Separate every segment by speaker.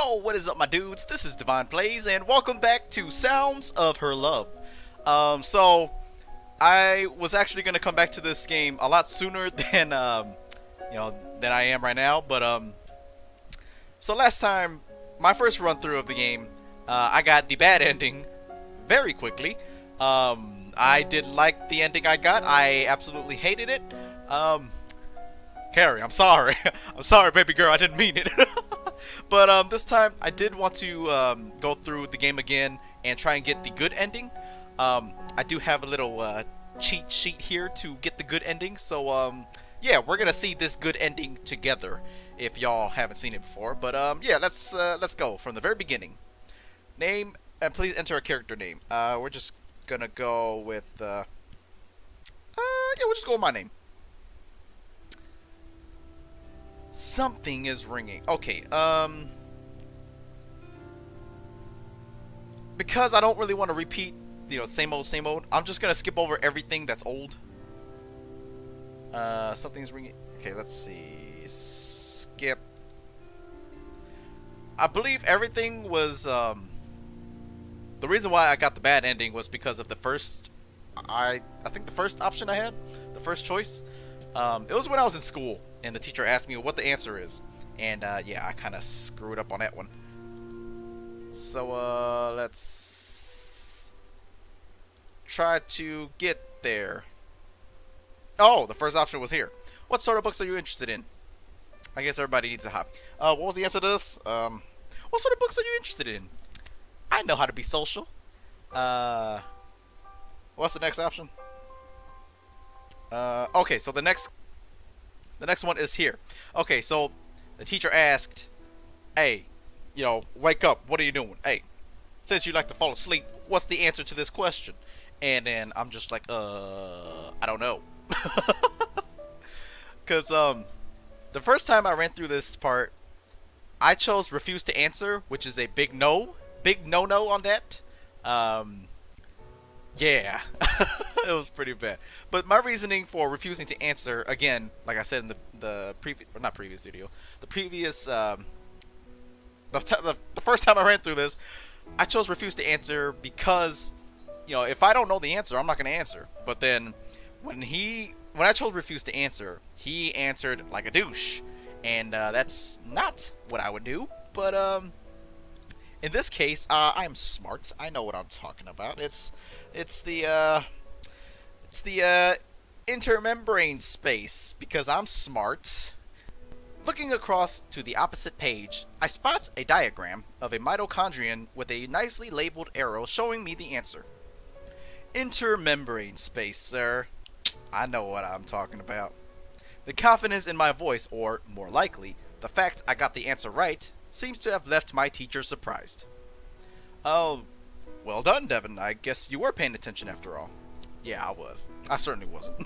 Speaker 1: Yo, what is up, my dudes? This is DevinePlays, and welcome back to Sounds of Her Love. So I was actually gonna come back to this game a lot sooner than than I am right now. But so last time, my first run through of the game, I got the bad ending very quickly. I did like the ending I got. I absolutely hated it. Carrie, I'm sorry. I'm sorry, baby girl. I didn't mean it. But this time, I did want to go through the game again and try and get the good ending. I do have a little cheat sheet here to get the good ending. So, yeah, we're gonna see this good ending together if y'all haven't seen it before. But yeah, let's go from the very beginning. Name, and please enter a character name. We're just gonna go with yeah, we'll just go with my name. Something is ringing. Okay, because I don't really want to repeat, same old, I'm just gonna skip over everything that's old. Something's ringing. Okay, let's see. Skip. I believe everything was, the reason why I got the bad ending was because of the first, I think the first option I had, the first choice. It was when I was in school, and the teacher asked me what the answer is. And, yeah, I kind of screwed up on that one. So, let's try to get there. Oh, the first option was here. What sort of books are you interested in? I guess everybody needs a hobby. What was the answer to this? What sort of books are you interested in? I know how to be social. What's the next option? Okay, so the next one is here. Okay, so the teacher asked, hey, wake up, what are you doing? Hey, since you like to fall asleep, what's the answer to this question? And then I'm just like, I don't know. Because, the first time I ran through this part, I chose refuse to answer, which is a big no on that. Yeah, it was pretty bad. But my reasoning for refusing to answer, again, like I said in the previous, or not previous video, the previous, the first time I ran through this, I chose refuse to answer because, if I don't know the answer, I'm not going to answer. But then, when I chose refuse to answer, he answered like a douche. And, that's not what I would do. But, in this case, I'm smart. I know what I'm talking about. It's the intermembrane space, because I'm smart. Looking across to the opposite page, I spot a diagram of a mitochondrion with a nicely labeled arrow showing me the answer. Intermembrane space, sir. I know what I'm talking about. The confidence in my voice, or more likely, the fact I got the answer right, seems to have left my teacher surprised. Oh, well done, Devin. I guess you were paying attention after all. Yeah, I was. I certainly wasn't.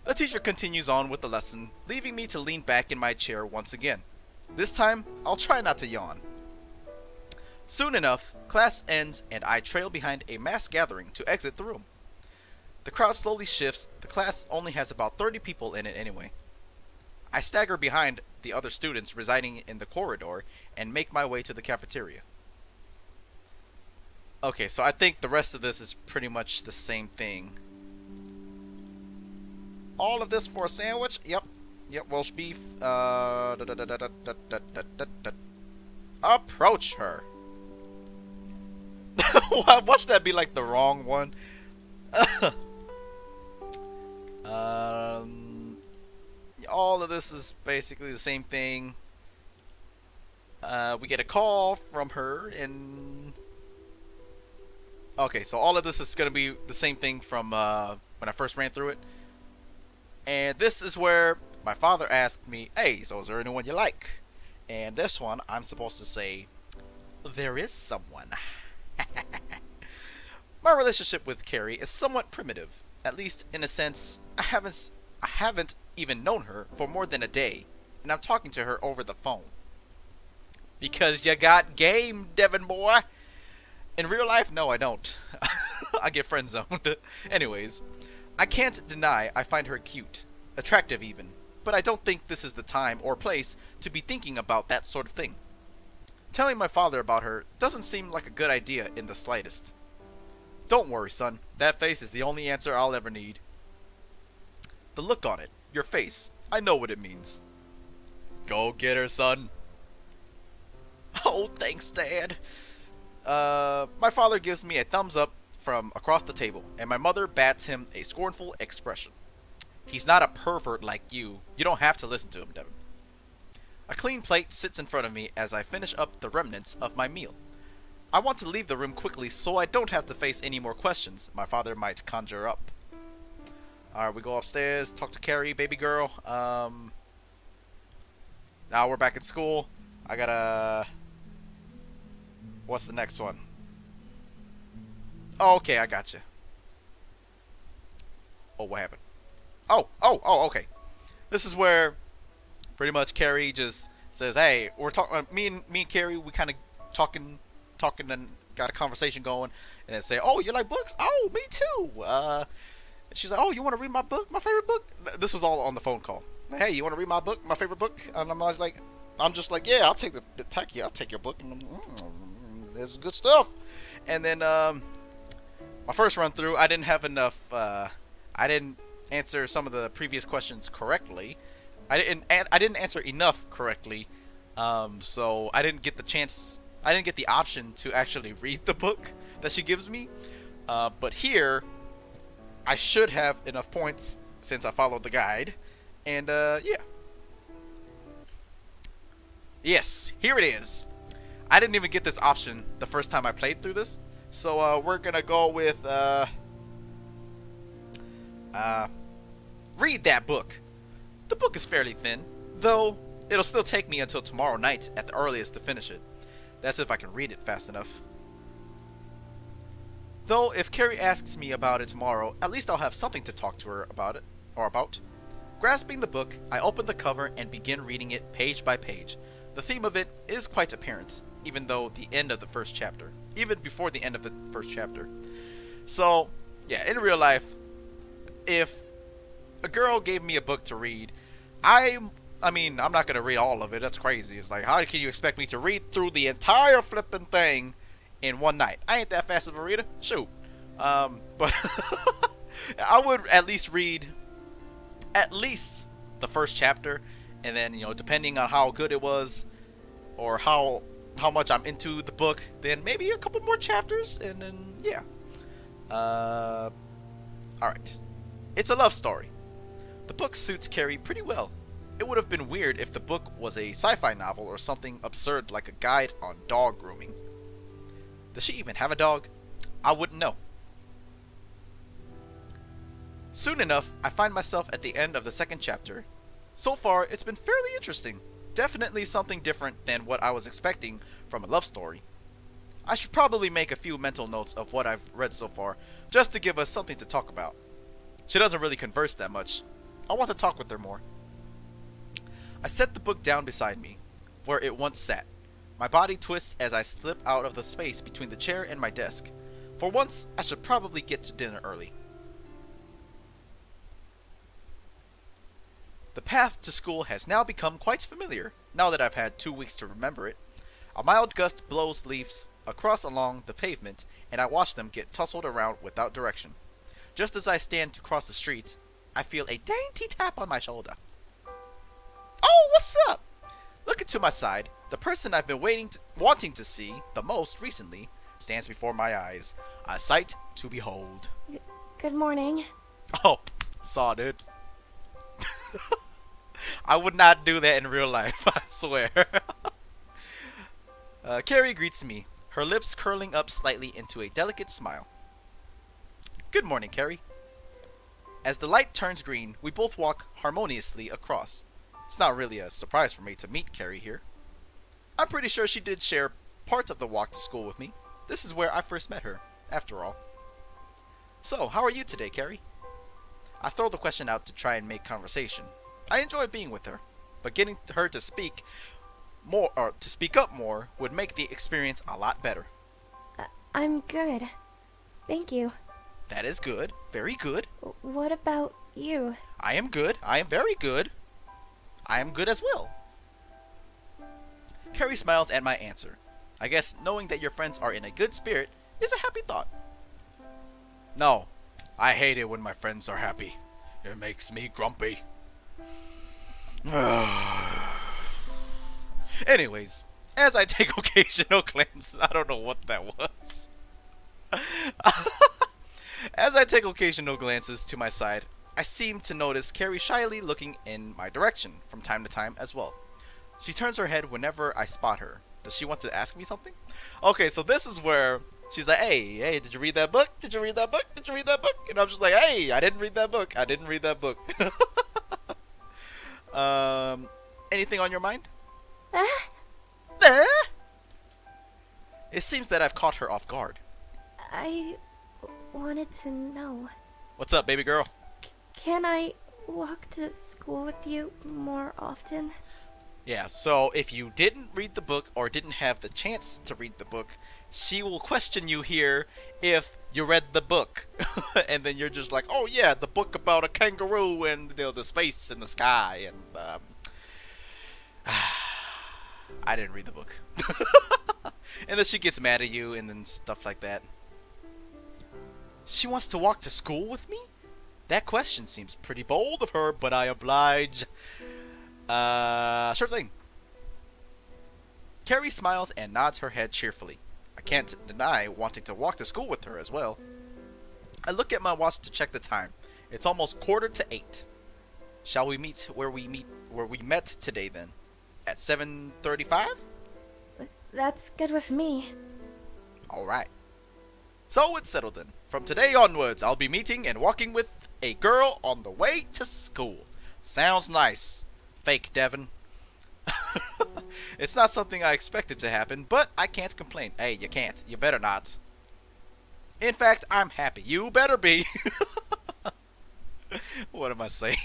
Speaker 1: The teacher continues on with the lesson, leaving me to lean back in my chair once again. This time, I'll try not to yawn. Soon enough, class ends and I trail behind a mass gathering to exit the room. The crowd slowly shifts. The class only has about 30 people in it anyway. I stagger behind the other students residing in the corridor and make my way to the cafeteria. Okay, so I think the rest of this is pretty much the same thing. All of this for a sandwich? Yep, Welsh beef. Approach her. Watch that be like the wrong one. All of this is basically the same thing. We get a call from her, and okay, so all of this is gonna be the same thing from when I first ran through it. And this is where my father asked me, hey, so is there anyone you like? And this one, I'm supposed to say, there is someone. My relationship with Carrie is somewhat primitive. At least, in a sense, I haven't even known her for more than a day, and I'm talking to her over the phone. Because you got game, Devin boy. In real life, no, I don't. I get friend zoned. Anyways, I can't deny I find her cute, attractive even, but I don't think this is the time or place to be thinking about that sort of thing. Telling my father about her doesn't seem like a good idea in the slightest. Don't worry, son. That face is the only answer I'll ever need. The look on it, your face, I know what it means. Go get her, son. Oh, thanks, Dad. My father gives me a thumbs up from across the table, and my mother bats him a scornful expression. He's not a pervert like you. You don't have to listen to him, Devin. A clean plate sits in front of me as I finish up the remnants of my meal. I want to leave the room quickly so I don't have to face any more questions my father might conjure up. Alright, we go upstairs, talk to Carrie, baby girl. Now we're back at school. I gotta... What's the next one? Oh, okay, I gotcha. Oh, what happened? Oh, okay. This is where pretty much Carrie just says, "Hey, we're talking." Me and Carrie, we kind of talking, and got a conversation going, and then say, "Oh, you like books? Oh, me too." And she's like, "Oh, you want to read my book, my favorite book?" This was all on the phone call. Like, "Hey, you want to read my book, my favorite book?" And I'm just like, "Yeah, I'll take I'll take your book." And there's good stuff. And then my first run through, I didn't have enough. I didn't answer some of the previous questions correctly. I didn't answer enough correctly, so I didn't get the chance. I didn't get the option to actually read the book that she gives me. But here, I should have enough points since I followed the guide. And yeah. Yes, here it is. I didn't even get this option the first time I played through this. So we're gonna go with read that book. The book is fairly thin, though it'll still take me until tomorrow night at the earliest to finish it. That's if I can read it fast enough. Though if Carrie asks me about it tomorrow, at least I'll have something to talk to her about it, or about. Grasping the book, I open the cover and begin reading it page by page. The theme of it is quite apparent, even before the end of the first chapter. So, yeah, in real life, if a girl gave me a book to read, I mean, I'm not going to read all of it. That's crazy. It's like, how can you expect me to read through the entire flipping thing in one night? I ain't that fast of a reader. Shoot. But I would at least read at least the first chapter, and then, you know, depending on how good it was or how much I'm into the book, then maybe a couple more chapters, and then yeah. Alright. It's a love story. The book suits Carrie pretty well. It would have been weird if the book was a sci-fi novel or something absurd like a guide on dog grooming. Does she even have a dog? I wouldn't know. Soon enough, I find myself at the end of the second chapter. So far, it's been fairly interesting. Definitely something different than what I was expecting from a love story. I should probably make a few mental notes of what I've read so far, just to give us something to talk about. She doesn't really converse that much. I want to talk with her more. I set the book down beside me, where it once sat. My body twists as I slip out of the space between the chair and my desk. For once, I should probably get to dinner early. The path to school has now become quite familiar, now that I've had 2 weeks to remember it. A mild gust blows leaves across along the pavement, and I watch them get tousled around without direction. Just as I stand to cross the street, I feel a dainty tap on my shoulder. Oh, what's up? Looking to my side, the person I've been wanting to see the most recently stands before my eyes, a sight to behold.
Speaker 2: Good morning.
Speaker 1: Oh, saw, dude. I would not do that in real life, I swear. Carrie greets me, her lips curling up slightly into a delicate smile. Good morning, Carrie. As the light turns green, we both walk harmoniously across. It's not really a surprise for me to meet Carrie here. I'm pretty sure she did share parts of the walk to school with me. This is where I first met her, after all. So, how are you today, Carrie? I throw the question out to try and make conversation. I enjoy being with her, but getting her to speak up more would make the experience a lot better.
Speaker 2: I'm good. Thank you.
Speaker 1: That is good. Very good.
Speaker 2: What about you?
Speaker 1: I am good. I am very good. I am good as well. Carrie smiles at my answer, I guess knowing that your friends are in a good spirit is a happy thought. No, I hate it when my friends are happy. It makes me grumpy. Anyways, as I take occasional glances, I don't know what that was. As I take occasional glances to my side, I seem to notice Carrie shyly looking in my direction from time to time as well. She turns her head whenever I spot her. Does she want to ask me something? Okay, so this is where she's like, hey, did you read that book? Did you read that book? Did you read that book? And I'm just like, hey, I didn't read that book. I didn't read that book. Anything on your mind? It seems that I've caught her off guard.
Speaker 2: I wanted to know.
Speaker 1: What's up, baby girl?
Speaker 2: Can I walk to school with you more often?
Speaker 1: Yeah, so if you didn't read the book or didn't have the chance to read the book, she will question you here if you read the book. And then you're just like, oh yeah, the book about a kangaroo and the space and the sky. And I didn't read the book. And then she gets mad at you and then stuff like that. She wants to walk to school with me? That question seems pretty bold of her, but I oblige. Sure thing. Carrie smiles and nods her head cheerfully. I can't deny wanting to walk to school with her as well. I look at my watch to check the time. It's almost 7:45. Shall we meet where we met today then? At 7:35?
Speaker 2: That's good with me.
Speaker 1: Alright. So it's settled then. From today onwards, I'll be meeting and walking with a girl on the way to school. Sounds nice, fake Devin. It's not something I expected to happen, but I can't complain. Hey, you can't. You better not. In fact, I'm happy. You better be. What am I saying?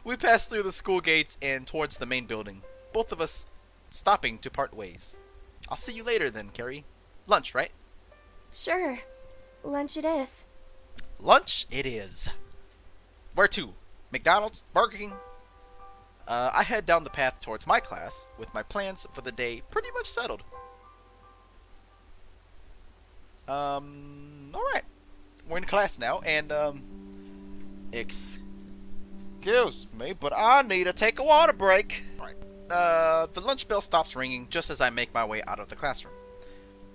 Speaker 1: We pass through the school gates and towards the main building, both of us stopping to part ways. I'll see you later then, Carrie. Lunch, right?
Speaker 2: Sure. Lunch it is.
Speaker 1: Lunch it is. Where to? McDonald's? Burger King? I head down the path towards my class with my plans for the day pretty much settled. Alright. We're in class now, and, excuse me, but I need to take a water break. Alright. The lunch bell stops ringing just as I make my way out of the classroom.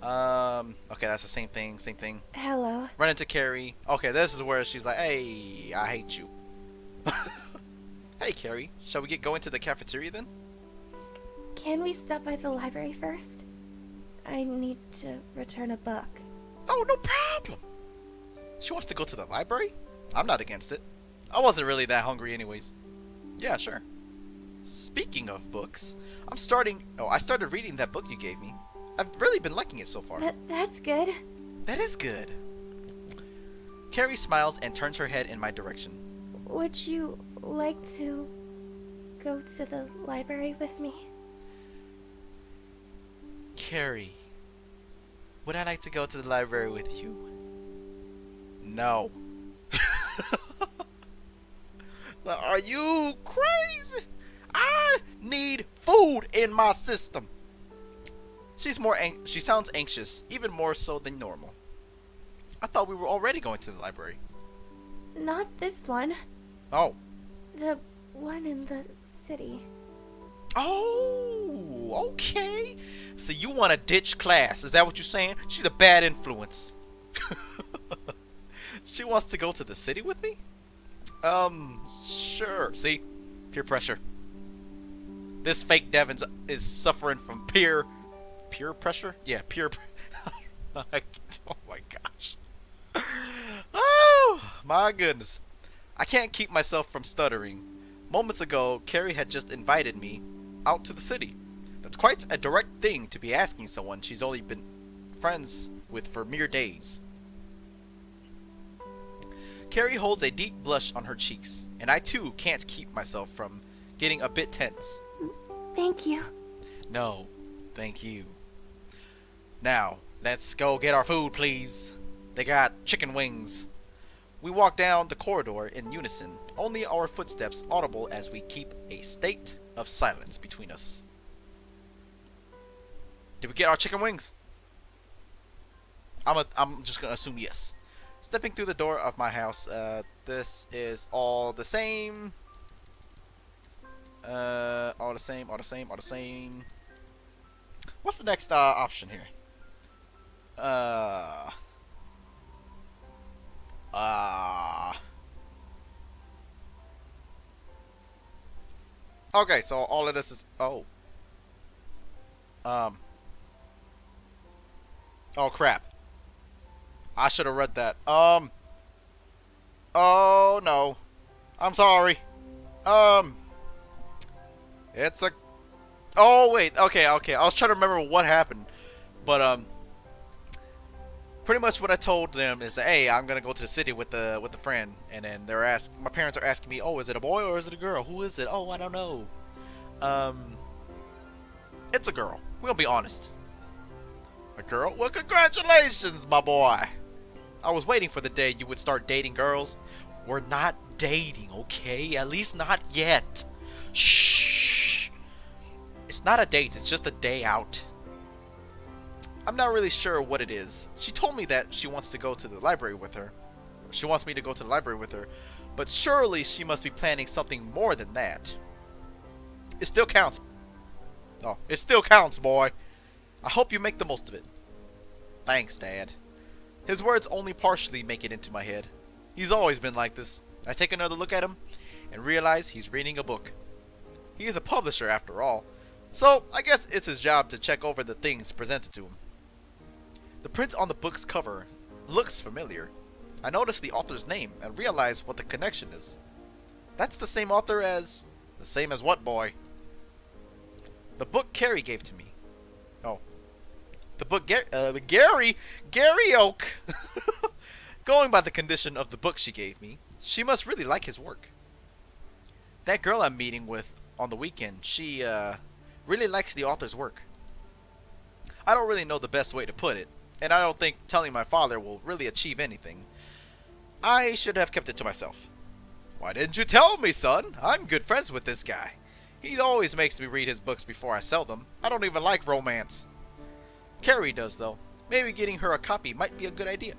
Speaker 1: Okay, that's the same thing.
Speaker 2: Hello.
Speaker 1: Run into Carrie. Okay, this is where she's like, hey, I hate you. Hey, Carrie, shall we get going to the cafeteria then?
Speaker 2: Can we stop by the library first? I need to return a book.
Speaker 1: Oh, no problem. She wants to go to the library? I'm not against it. I wasn't really that hungry anyways. Yeah, sure. Speaking of books, I started reading that book you gave me. I've really been liking it so far.
Speaker 2: That's good.
Speaker 1: That is good. Carrie smiles and turns her head in my direction.
Speaker 2: Would you like to go to the library with me?
Speaker 1: Carrie, would I like to go to the library with you? No. Are you crazy? I need food in my system. She sounds anxious, even more so than normal. I thought we were already going to the library.
Speaker 2: Not this one.
Speaker 1: Oh.
Speaker 2: The one in the city.
Speaker 1: Oh, okay. So you want to ditch class. Is that what you're saying? She's a bad influence. She wants to go to the city with me? Sure. See? Peer pressure. This fake Devin is suffering from peer pressure? Yeah, peer oh my gosh. Oh, my goodness. I can't keep myself from stuttering. Moments ago, Carrie had just invited me out to the city. That's quite a direct thing to be asking someone she's only been friends with for mere days. Carrie holds a deep blush on her cheeks, and I too can't keep myself from getting a bit tense.
Speaker 2: Thank you.
Speaker 1: No, thank you. Now, let's go get our food, please. They got chicken wings. We walk down the corridor in unison, only our footsteps audible as we keep a state of silence between us. Did we get our chicken wings? I'm just gonna assume yes. Stepping through the door of my house, this is all the same. All the same, all the same, all the same. What's the next option here? Okay, so all of this is oh crap. I should have read that. Oh no. I'm sorry. It's a Oh wait, okay. I was trying to remember what happened. But pretty much what I told them is that, hey, I'm gonna go to the city with the friend, and then my parents are asking me, oh, is it a boy or is it a girl? Who is it? Oh, I don't know. It's a girl. We'll be honest. A girl? Well, congratulations, my boy. I was waiting for the day you would start dating girls. We're not dating, okay? At least not yet. Shh. It's not a date, it's just a day out. I'm not really sure what it is. She told me that she wants to go to the library with her. She wants me to go to the library with her. But surely she must be planning something more than that. It still counts. Oh, it still counts, boy. I hope you make the most of it. Thanks, Dad. His words only partially make it into my head. He's always been like this. I take another look at him and realize he's reading a book. He is a publisher after all, so I guess it's his job to check over the things presented to him. The print on the book's cover looks familiar. I notice the author's name and realize what the connection is. That's the same author as... The same as what, boy? The book Carrie gave to me. Oh. The book Gary Oak. Going by the condition of the book she gave me, she must really like his work. That girl I'm meeting with on the weekend, she really likes the author's work. I don't really know the best way to put it, and I don't think telling my father will really achieve anything. I should have kept it to myself. Why didn't you tell me, son? I'm good friends with this guy. He always makes me read his books before I sell them. I don't even like romance. Carrie does, though. Maybe getting her a copy might be a good idea.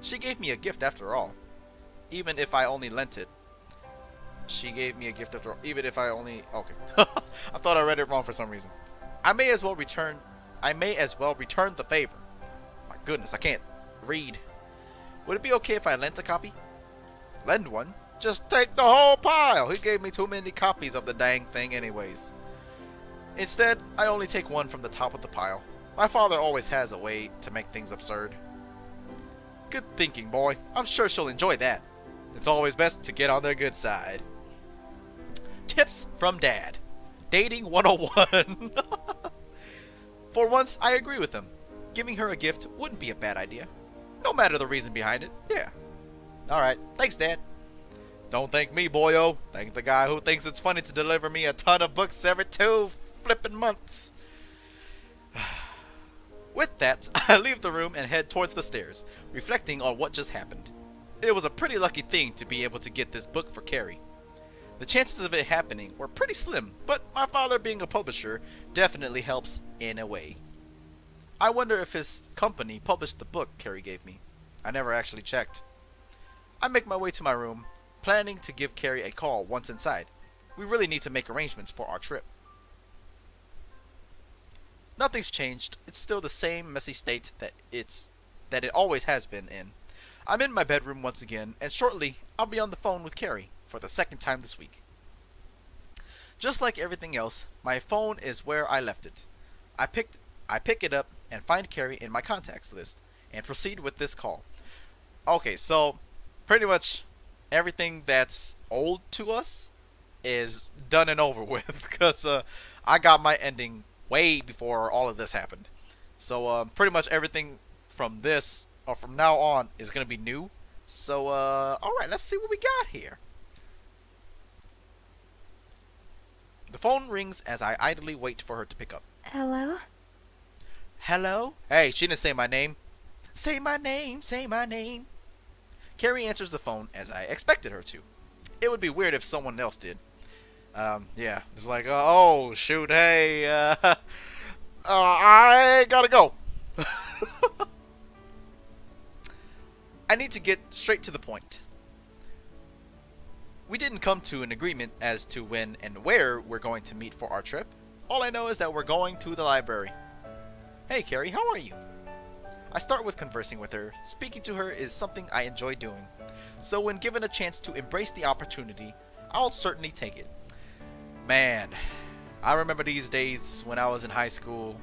Speaker 1: She gave me a gift after all. Even if I only lent it. She gave me a gift after all. Even if I only... Okay. I thought I read it wrong for some reason. I may as well return the favor. My goodness, I can't read. Would it be okay if I lent a copy? Lend one? Just take the whole pile. He gave me too many copies of the dang thing anyways. Instead, I only take one from the top of the pile. My father always has a way to make things absurd. Good thinking, boy. I'm sure she'll enjoy that. It's always best to get on their good side. Tips from Dad. Dating 101. For once, I agree with him. Giving her a gift wouldn't be a bad idea. No matter the reason behind it. Yeah. Alright. Thanks, Dad. Don't thank me, boyo. Thank the guy who thinks it's funny to deliver me a ton of books every 2 flippin' months. With that, I leave the room and head towards the stairs, reflecting on what just happened. It was a pretty lucky thing to be able to get this book for Carrie. The chances of it happening were pretty slim, but my father being a publisher definitely helps in a way. I wonder if his company published the book Carrie gave me. I never actually checked. I make my way to my room, planning to give Carrie a call once inside. We really need to make arrangements for our trip. Nothing's changed. It's still the same messy state that it always has been in. I'm in my bedroom once again, and shortly I'll be on the phone with Carrie for the second time this week. Just like everything else, my phone is where I left it. I pick it up and find Carrie in my contacts list and proceed with this call. Okay, so pretty much everything that's old to us is done and over with because I got my ending way before all of this happened. So pretty much everything from this or from now on is going to be new. So alright, let's see what we got here. The phone rings as I idly wait for her to pick up.
Speaker 2: Hello?
Speaker 1: Hello? Hey, she didn't say my name. Say my name, say my name. Carrie answers the phone as I expected her to. It would be weird if someone else did. Yeah, it's like, oh, shoot, hey, I gotta go. I need to get straight to the point. We didn't come to an agreement as to when and where we're going to meet for our trip. All I know is that we're going to the library. Hey Carrie, how are you? I start with conversing with her. Speaking to her is something I enjoy doing. So when given a chance to embrace the opportunity, I'll certainly take it. Man, I remember these days when I was in high school.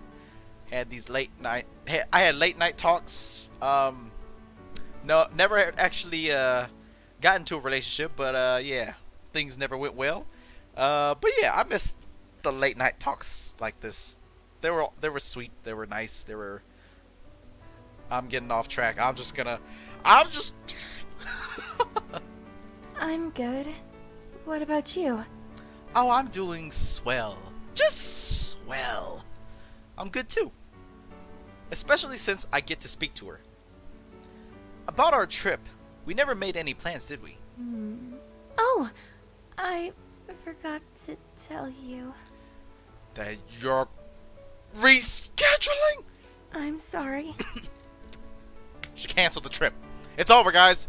Speaker 1: Had these late night. I had late night talks. No, never had actually got into a relationship, but yeah, things never went well. But yeah, I miss the late night talks like this. They were sweet. They were nice. They were. I'm getting off track. I'm just.
Speaker 2: I'm good. What about you?
Speaker 1: Oh, I'm doing swell. Just swell. I'm good too. Especially since I get to speak to her. About our trip, we never made any plans, did we?
Speaker 2: Oh, I forgot to tell you.
Speaker 1: That you're rescheduling?
Speaker 2: I'm sorry.
Speaker 1: She canceled the trip. It's over, guys.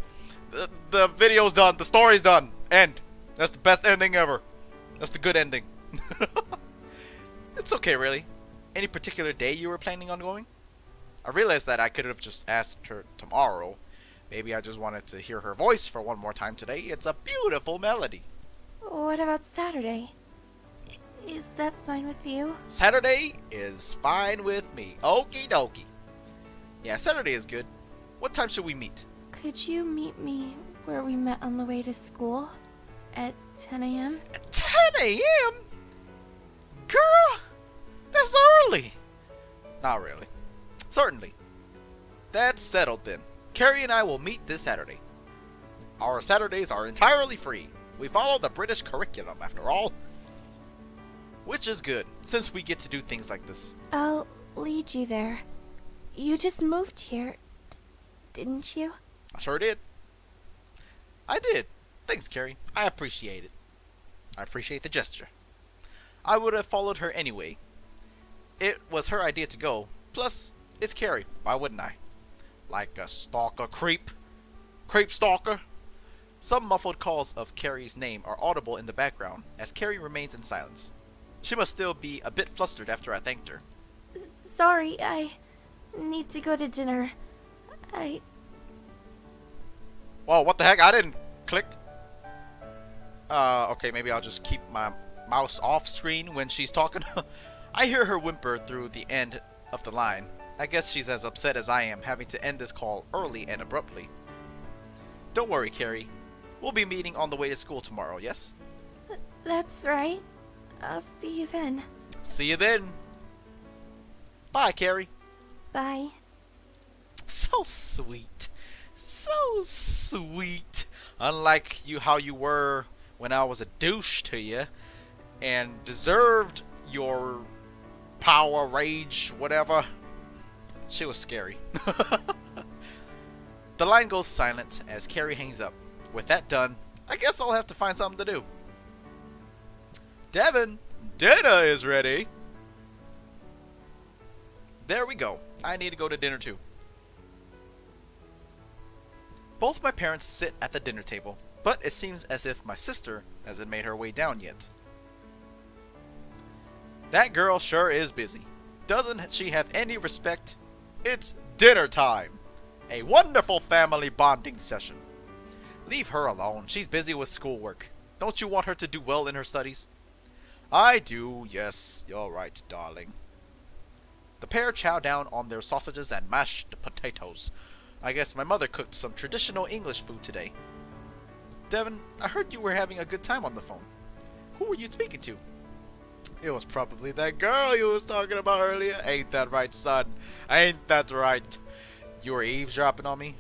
Speaker 1: The video's done. The story's done. End. That's the best ending ever. That's the good ending. It's okay, really. Any particular day you were planning on going? I realized that I could have just asked her tomorrow. Maybe I just wanted to hear her voice for one more time today. It's a beautiful melody.
Speaker 2: What about Saturday? Is that fine with you?
Speaker 1: Saturday is fine with me. Okie dokie. Yeah, Saturday is good. What time should we meet?
Speaker 2: Could you meet me where we met on the way to school? At 10 a.m.?
Speaker 1: At 10 a.m.? Girl, that's early. Not really. Certainly. That's settled then. Carrie and I will meet this Saturday. Our Saturdays are entirely free. We follow the British curriculum, after all. Which is good, since we get to do things like this.
Speaker 2: I'll lead you there. You just moved here, didn't you?
Speaker 1: I sure did. I did. Thanks, Carrie. I appreciate it. I appreciate the gesture. I would have followed her anyway. It was her idea to go. Plus, it's Carrie. Why wouldn't I? Like a stalker creep. Creep stalker. Some muffled calls of Carrie's name are audible in the background as Carrie remains in silence. She must still be a bit flustered after I thanked her.
Speaker 2: Sorry, I need to go to dinner.
Speaker 1: Whoa, what the heck? I didn't click. Okay, maybe I'll just keep my mouse off screen when she's talking. I hear her whimper through the end of the line. I guess she's as upset as I am having to end this call early and abruptly. Don't worry, Carrie. We'll be meeting on the way to school tomorrow, yes?
Speaker 2: That's right. I'll see you then.
Speaker 1: See you then. Bye, Carrie.
Speaker 2: Bye.
Speaker 1: So sweet. So sweet. Unlike you, how you were when I was a douche to you and deserved your power, rage, whatever. She was scary. The line goes silent as Carrie hangs up. With that done, I guess I'll have to find something to do. Devin, dinner is ready. There we go. I need to go to dinner too. Both my parents sit at the dinner table, but it seems as if my sister hasn't made her way down yet. That girl sure is busy. Doesn't she have any respect? It's dinner time. A wonderful family bonding session. Leave her alone. She's busy with schoolwork. Don't you want her to do well in her studies? I do, yes. You're right, darling. The pair chow down on their sausages and mashed potatoes. I guess my mother cooked some traditional English food today. Devin, I heard you were having a good time on the phone. Who were you speaking to? It was probably that girl you was talking about earlier. Ain't that right, son? Ain't that right? You were eavesdropping on me?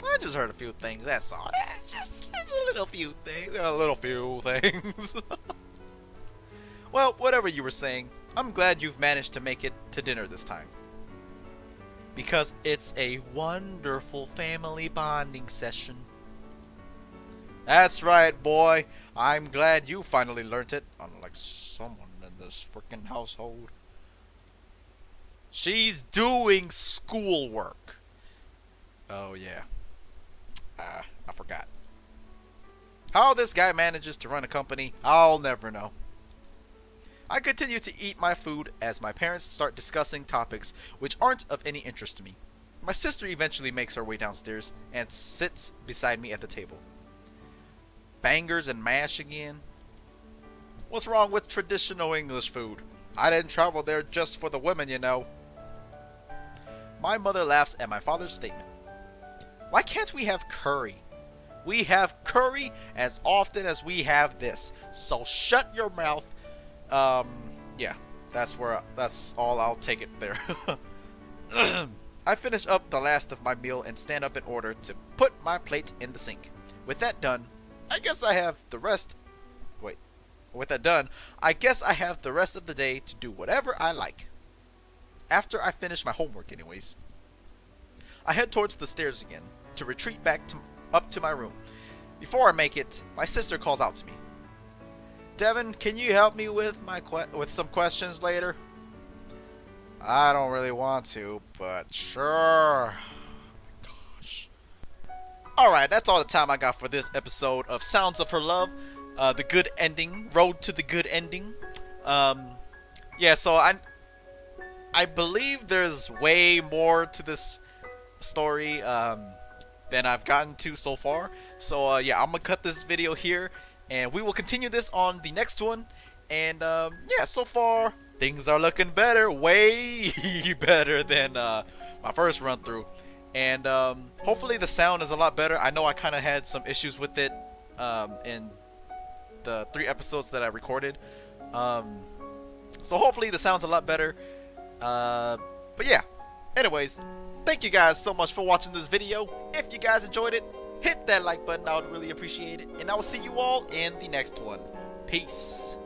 Speaker 1: I just heard a few things, that's all. It's just a little few things. A little few things. Well, whatever you were saying, I'm glad you've managed to make it to dinner this time. Because it's a wonderful family bonding session. That's right, boy. I'm glad you finally learnt it, unlike someone in this frickin' household. She's doing schoolwork. Oh, yeah. I forgot. How this guy manages to run a company, I'll never know. I continue to eat my food as my parents start discussing topics which aren't of any interest to me. My sister eventually makes her way downstairs and sits beside me at the table. Bangers and mash again? What's wrong with traditional English food? I didn't travel there just for the women, you know. My mother laughs at my father's statement. Why can't we have curry? We have curry as often as we have this. So shut your mouth. Yeah, that's all. I'll take it there. I finish up the last of my meal and stand up in order to put my plate in the sink. With that done, I guess I have the rest. With that done, I guess I have the rest of the day to do whatever I like. After I finish my homework anyways. I head towards the stairs again, to retreat back up to my room. Before I make it, my sister calls out to me. Devin, can you help me with some questions later? I don't really want to, but sure. Gosh. Alright, that's all the time I got for this episode of Sounds of Her Love. The good ending, road to the good ending. Yeah, so I believe there's way more to this story than I've gotten to so far. So yeah, I'm gonna cut this video here, and we will continue this on the next one. And yeah, so far things are looking better, way better than my first run through. And hopefully the sound is a lot better. I know I kind of had some issues with it in the 3 episodes that I recorded. So hopefully the sound's a lot better. But yeah, anyways, thank you guys so much for watching this video. If you guys enjoyed it, hit that like button. I would really appreciate it. And I will see you all in the next one. Peace.